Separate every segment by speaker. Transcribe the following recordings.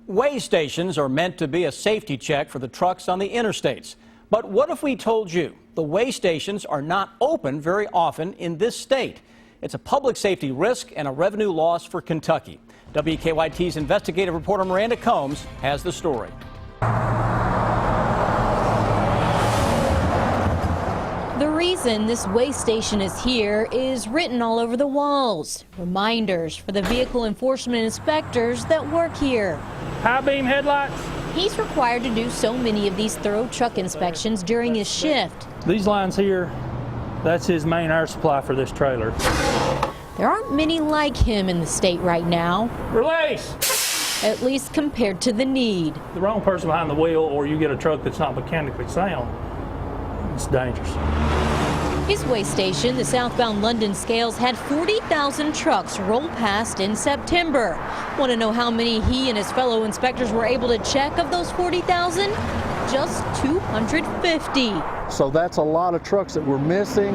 Speaker 1: Weigh stations are meant to be a safety check for the trucks on the interstates. But what if we told you the weigh stations are not open very often in this state? It's a public safety risk and a revenue loss for Kentucky. WKYT's investigative reporter Miranda Combs has the story.
Speaker 2: The reason this weigh station is here is written all over the walls. Reminders for the vehicle enforcement inspectors that work here.
Speaker 3: High beam headlights.
Speaker 2: He's required to do so many of these thorough truck inspections during his shift.
Speaker 3: These lines here, that's his main air supply for this trailer.
Speaker 2: There aren't many like him in the state right now.
Speaker 3: Release!
Speaker 2: At least compared to the need.
Speaker 3: The wrong person behind the wheel, or you get a truck that's not mechanically sound, it's dangerous.
Speaker 2: His weigh station, the southbound London Scales, had 40,000 trucks roll past in September. Want to know how many he and his fellow inspectors were able to check of those 40,000? Just 250.
Speaker 4: So that's a lot of trucks that we're missing.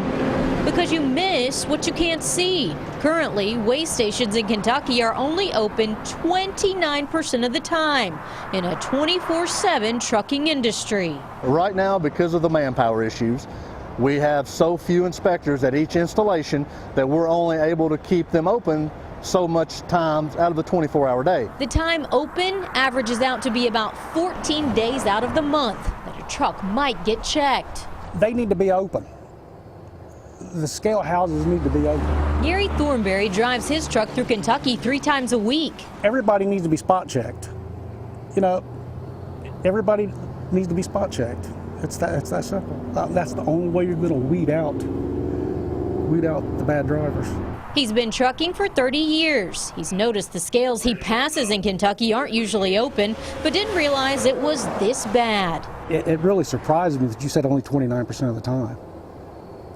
Speaker 2: Because you miss what you can't see. Currently, weigh stations in Kentucky are only open 29% of the time in a 24/7 trucking industry.
Speaker 4: Right now, because of the manpower issues, we have so few inspectors at each installation that we're only able to keep them open so much time out of the 24-hour day.
Speaker 2: The time open averages out to be about 14 days out of the month that a truck might get checked.
Speaker 5: They need to be open. The scale houses need to be open.
Speaker 2: Gary Thornberry drives his truck through Kentucky 3 times a week.
Speaker 5: Everybody needs to be spot checked. You know, everybody needs to be spot checked. It's that simple. That's the only way you're going to weed out the bad drivers.
Speaker 2: He's been trucking for 30 years. He's noticed the scales he passes in Kentucky aren't usually open, but didn't realize it was this bad.
Speaker 5: It really surprised me that you said only 29% of the time.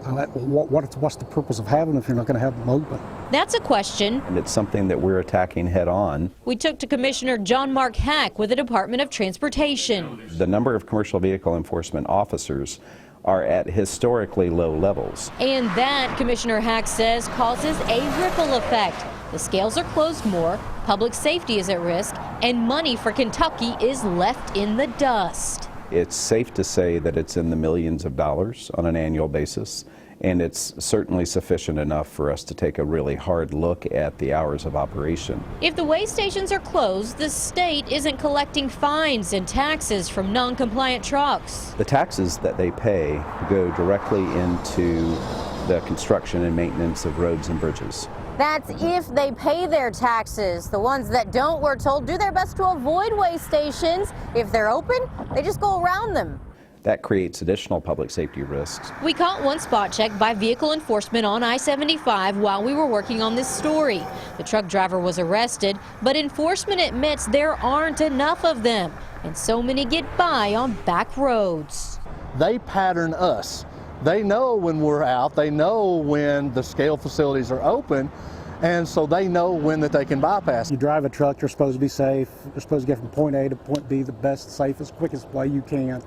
Speaker 5: What's the purpose of having them if you're not going to have them open?
Speaker 2: That's a question.
Speaker 6: And it's something that we're attacking head on.
Speaker 2: We took to Commissioner John Mark Hack with the Department of Transportation.
Speaker 6: The number of commercial vehicle enforcement officers are at historically low levels.
Speaker 2: And that, Commissioner Hack says, causes a ripple effect. The scales are closed more, public safety is at risk, and money for Kentucky is left in the dust.
Speaker 6: It's safe to say that it's in the millions of dollars on an annual basis, and it's certainly sufficient enough for us to take a really hard look at the hours of operation.
Speaker 2: If the weigh stations are closed, the state isn't collecting fines and taxes from non-compliant trucks.
Speaker 6: The taxes that they pay go directly into the construction and maintenance of roads and bridges.
Speaker 7: That's if they pay their taxes. The ones that don't, we're told, do their best to avoid weigh stations. If they're open, they just go around them.
Speaker 6: That creates additional public safety risks.
Speaker 2: We caught one spot check by vehicle enforcement on I-75 while we were working on this story. The truck driver was arrested, but enforcement admits there aren't enough of them, and so many get by on back roads.
Speaker 4: They pattern us. They know when we're out, they know when the scale facilities are open, and so they know when that they can bypass.
Speaker 5: You drive a truck, you're supposed to be safe. You're supposed to get from point A to point B the best, safest, quickest way you can.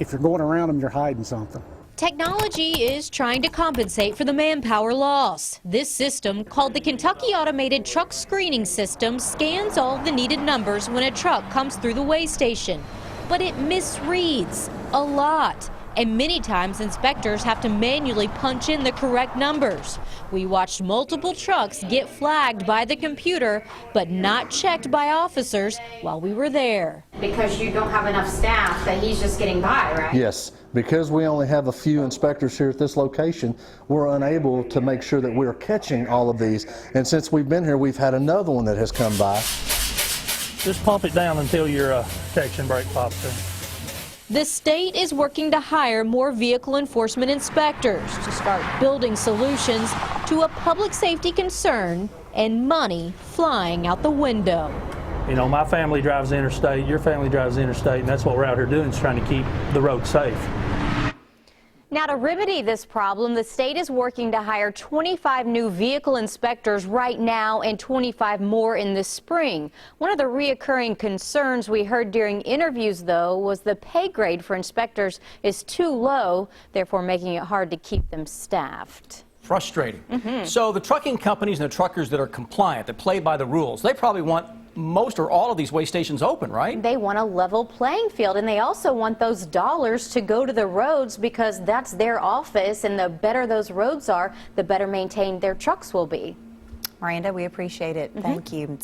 Speaker 5: If you're going around them, you're hiding something.
Speaker 2: Technology is trying to compensate for the manpower loss. This system, called the Kentucky Automated Truck Screening System, scans all the needed numbers when a truck comes through the weigh station. But it misreads a lot. And many times inspectors have to manually punch in the correct numbers. We watched multiple trucks get flagged by the computer, but not checked by officers while we were there.
Speaker 8: Because you don't have enough staff that he's just getting by, right?
Speaker 4: Yes, because we only have a few inspectors here at this location, we're unable to make sure that we're catching all of these. And since we've been here, we've had another one that has come by.
Speaker 3: Just pump it down until your protection brake pops in.
Speaker 2: The state is working to hire more vehicle enforcement inspectors to start building solutions to a public safety concern and money flying out the window.
Speaker 3: You know, my family drives the interstate, your family drives the interstate, and that's what we're out here doing, is trying to keep the road safe.
Speaker 7: Now, to remedy this problem, the state is working to hire 25 new vehicle inspectors right now and 25 more in the spring. One of the reoccurring concerns we heard during interviews, though, was the pay grade for inspectors is too low, therefore making it hard to keep them staffed.
Speaker 1: Frustrating. So the trucking companies and the truckers that are compliant, that play by the rules, they probably want most or all of these way stations open, right?
Speaker 7: They want a level playing field, and they also want those dollars to go to the roads because that's their office, and the better those roads are, the better maintained their trucks will be.
Speaker 9: Miranda, we appreciate it. Thank you.